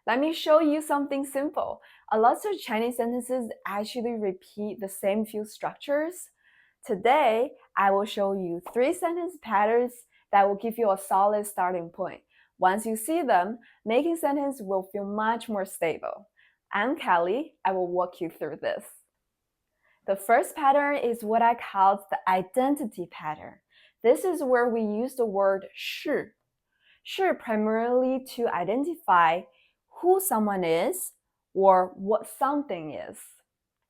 Let me show you something simple. A lot of Chinese sentences actually repeat the same few structures. Today, I will show you 3 sentence patterns that will give you a solid starting point. Once you see them, making sentence will feel much more stable. I'm Kelly. I will walk you through this. The first pattern is what I called the identity pattern. This is where we use the word 是primarily to identify who someone is or what something is.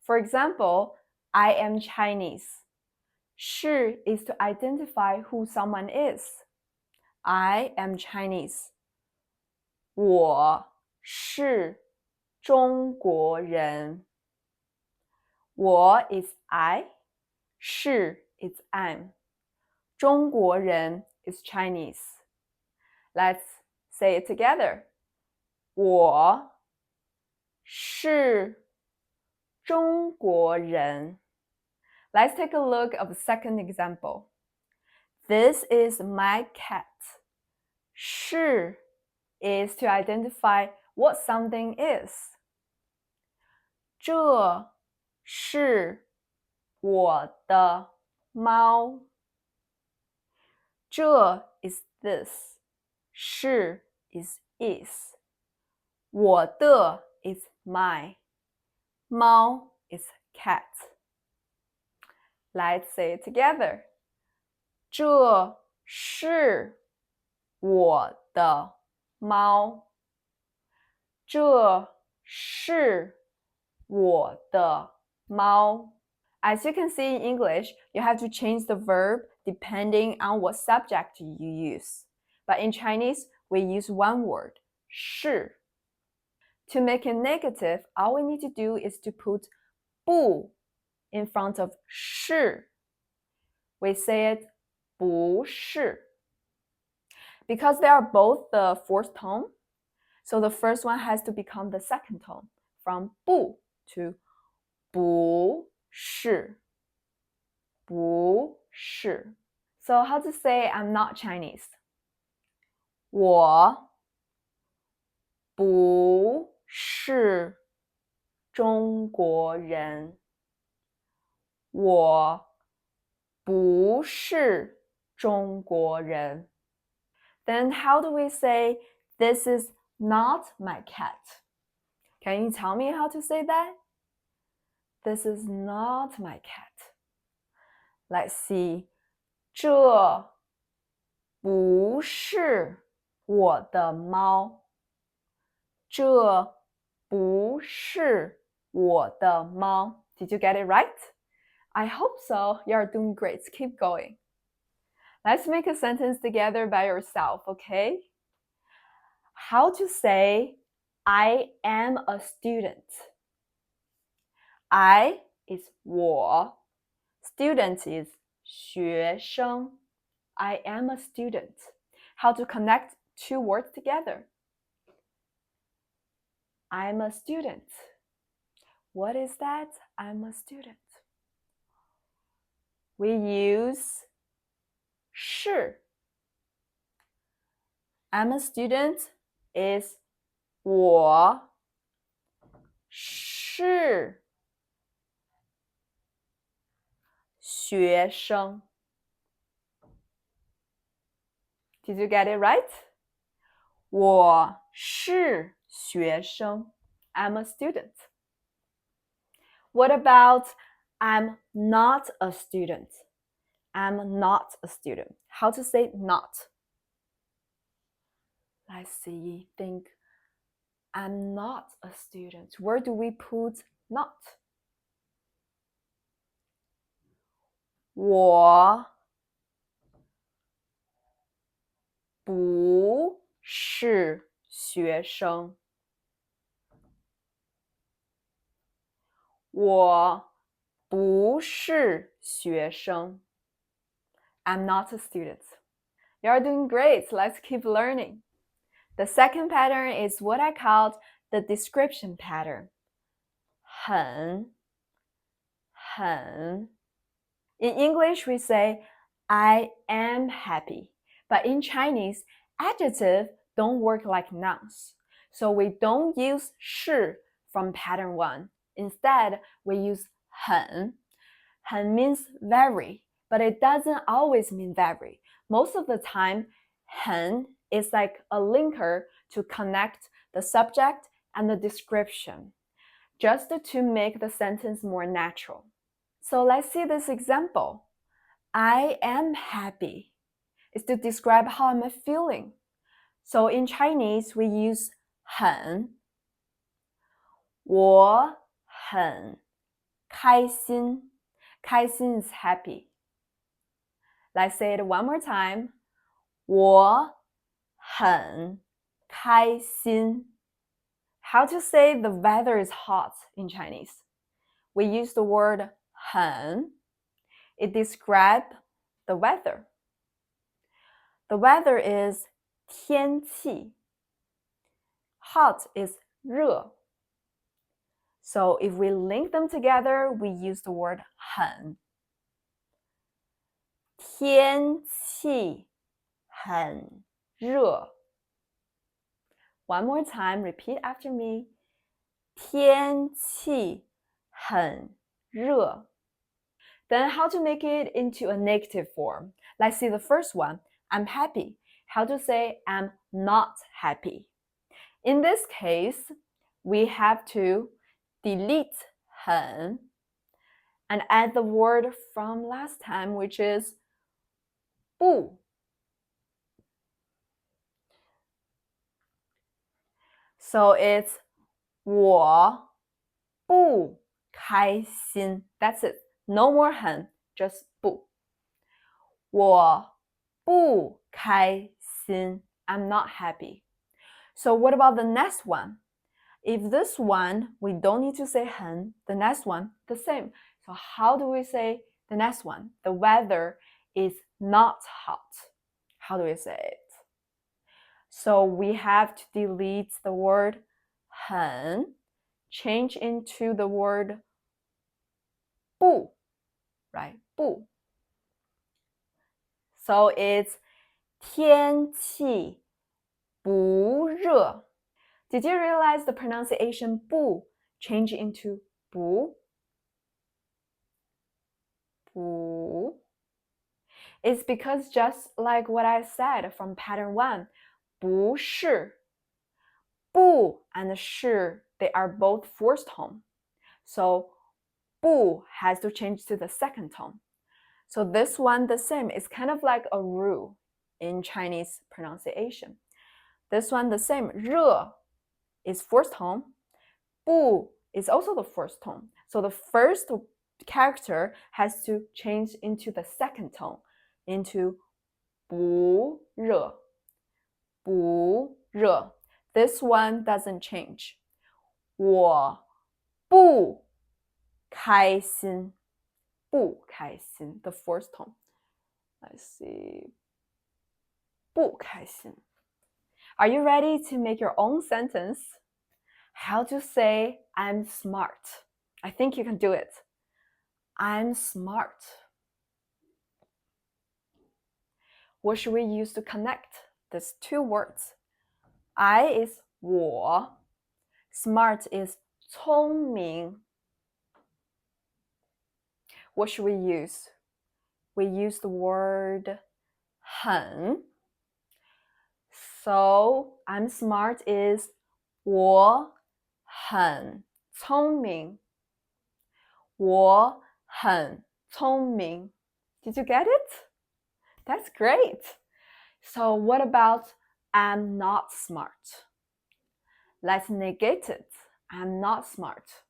For example, I am Chinese. 是 is to identify who someone is. I am Chinese. 我是中国人。我 is I. 是 is I'm. 中国人 is Chinese. Let's say it together. 我是中国人。Let's take a look of the second example. This is my cat. 是 is to identify what something is. 这是我的猫。这 is this. 是 is is. 我的 is my. 猫 is cat. Let's say it together. 这是我的猫。这是我的猫。As you can see in English, you have to change the verb depending on what subject you use. But in Chinese, we use one word, 是. To make it negative, all we need to do is to put 不 in front of 是. We say it 不是. Because they are both the fourth tone, so the first one has to become the second tone, from 不 to 不是. 不是. So how to say I'm not Chinese? 我不是中国人。我不是中国人。Then how do we say this is not my cat? Can you tell me how to say that? This is not my cat. Let's see. 这不是我的猫。这不是我的猫。Did you get it right? I hope so. You are doing great. Keep going. Let's make a sentence together by yourself, okay? How to say I am a student. I is 我. Student is 学生. I am a student. How to connect two words together? I'm a student. What is that? I'm a student. We use 是. I'm a student is 我是学生. Did you get it right? 我是学生. I'm a student. What about I'm not a student? I'm not a student. How to say not? Let's see, think. I'm not a student. Where do we put not? 我不是学生。我不是学生。I'm not a student. You're doing great. Let's keep learning. The second pattern is what I called the description pattern. 很 In English, we say, I am happy. But in Chinese, adjectives don't work like nouns. So we don't use 是 from pattern 1. Instead, we use 很. 很 means very, but it doesn't always mean very. Most of the time, 很 is like a linker to connect the subject and the description, just to make the sentence more natural. So let's see this example. I am happy is to describe how I'm feeling. So in Chinese, we use 很. 我很开心. 开心 is happy. Let's say it one more time. 我很开心. How to say the weather is hot in Chinese? We use the word 很. It describes the weather. The weather is 天气. Hot is 热. So if we link them together, we use the word 很. 天气很热. One more time, repeat after me. 天气很热. Then how to make it into a negative form? Let's see the first one. I'm happy. How to say I'm not happy? In this case, we have to delete 很 and add the word from last time, which is 不. So it's 我不开心. That's it. No more 很, just 不. 我不开心. I'm not happy. So what about the next one? If this one, we don't need to say 很, the next one, the same. So how do we say the next one? The weather is not hot. How do we say it? So we have to delete the word 很, change into the word 不, right? 不. So it's 天气不热. Did you realize the pronunciation 不 change into 不? 不. It's because just like what I said from pattern 1, 不是. 不 and 是, they are both forced tone. So 不 has to change to the second tone. So this one the same. It's kind of like a rule in Chinese pronunciation. This one the same. 热 is forced tone. 不 is also the first tone. So the first character has to change into the second tone, into 不热. 不热. This one doesn't change. 我不开心. 不开心, the fourth tone. Let's see. 不开心. Are you ready to make your own sentence? How to say I'm smart? I think you can do it. I'm smart. What should we use to connect these two words? I is 我. Smart is 聪明. What should we use? We use the word 很. So I'm smart is 我很聪明. 我很聪明. Did you get it? That's great. So what about I'm not smart? Let's negate it. I'm not smart.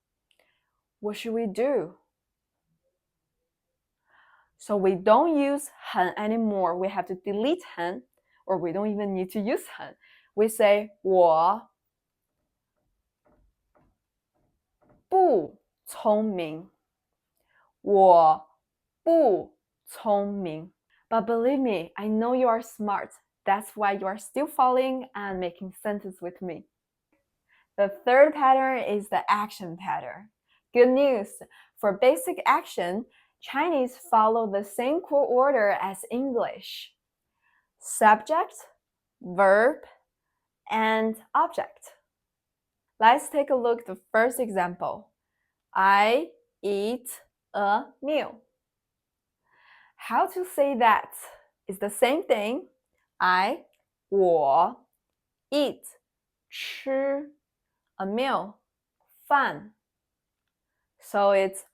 What should we do? So we don't use 很 anymore. We have to delete 很, or we don't even need to use 很. We say 我不聪明. 我不聪明. But believe me, I know you are smart. That's why you are still following and making sentence with me. The third pattern is the action pattern. Good news! For basic action, Chinese follow the same core order as English. Subject, verb, and object. Let's take a look at the first example. I eat a meal. How to say that is the same thing.我 eat 吃 a meal 饭. So it's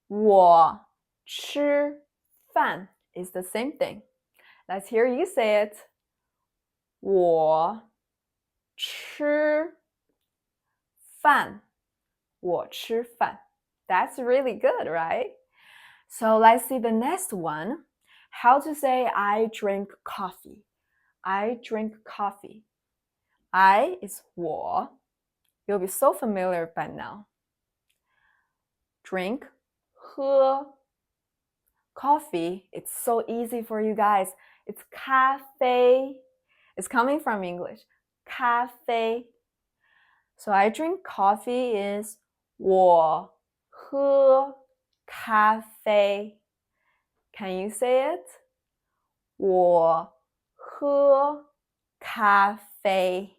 我吃饭 is the same thing. Let's hear you say it. 我吃饭我吃饭 That's really good, right? So let's see the next one. How to say I drink coffee. I drink coffee. I is 我. You'll be so familiar by now. Drink, 喝. Coffee, it's so easy for you guys. It's 咖啡. It's coming from English. 咖啡. So I drink coffee is 我喝咖啡. Can you say it? 我喝咖啡.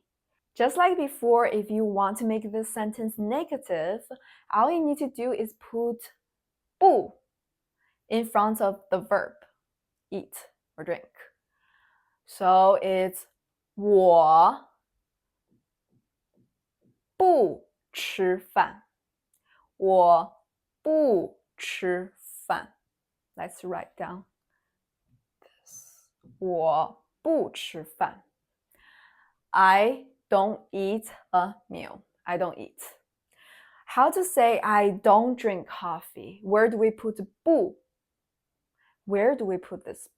Just like before, if you want to make this sentence negative, all you need to do is put 不 in front of the verb, eat or drink. So it's 我不吃饭. 我不吃饭. Let's write down this. 我不吃饭. I don't eat a meal. I don't eat. How to say I don't drink coffee? Where do we put 不? Where do we put this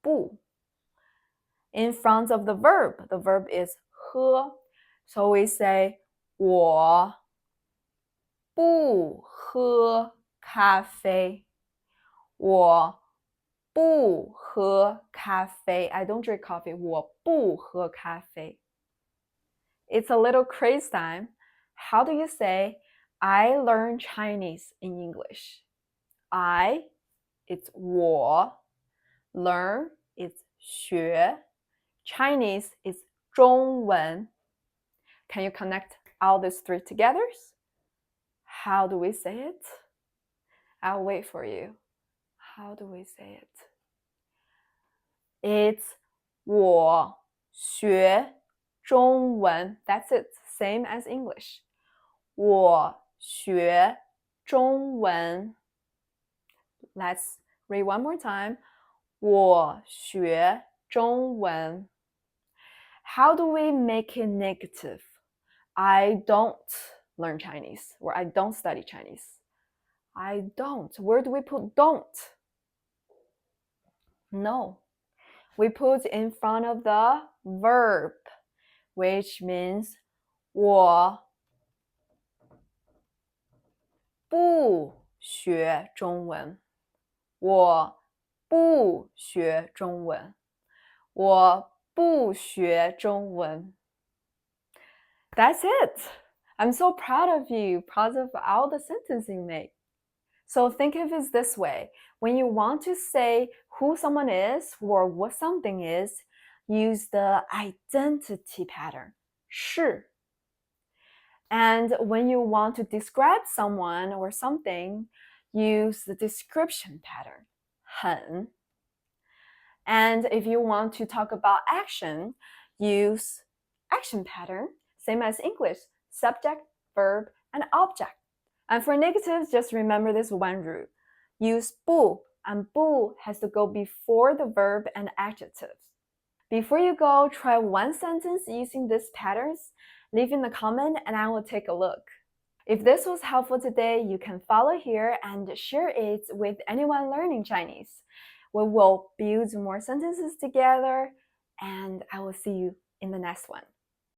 不? In front of the verb. The verb is 喝. So we say 我不喝咖啡. 我不喝咖啡. I don't drink coffee. 我不喝咖啡. It's a little crazy time. How do you say I learn Chinese in English? I, it's 我. Learn, it's 学. Chinese is 中文. Can you connect all these three together? How do we say it? I'll wait for you. How do we say it? It's 我学中文. That's it. Same as English. 我学中文. Let's read one more time. 我学中文. How do we make it negative? I don't learn Chinese, or I don't study Chinese. I don't. Where do we put don't? No. We put in front of the verb, which means 我不学中文. 我不学中文. 我不学中文. That's it. I'm so proud of you, proud of all the sentences you make. So think of it this way. When you want to say who someone is or what something is, use the identity pattern, 是. And when you want to describe someone or something, use the description pattern, 很. And if you want to talk about action, use action pattern, same as English, subject, verb, and object. And for negatives, just remember this one rule. Use 不, and 不 has to go before the verb and adjectives. Before you go, try one sentence using these patterns. Leave in the comment and I will take a look. If this was helpful today, you can follow here and share it with anyone learning Chinese. We will build more sentences together, and I will see you in the next one.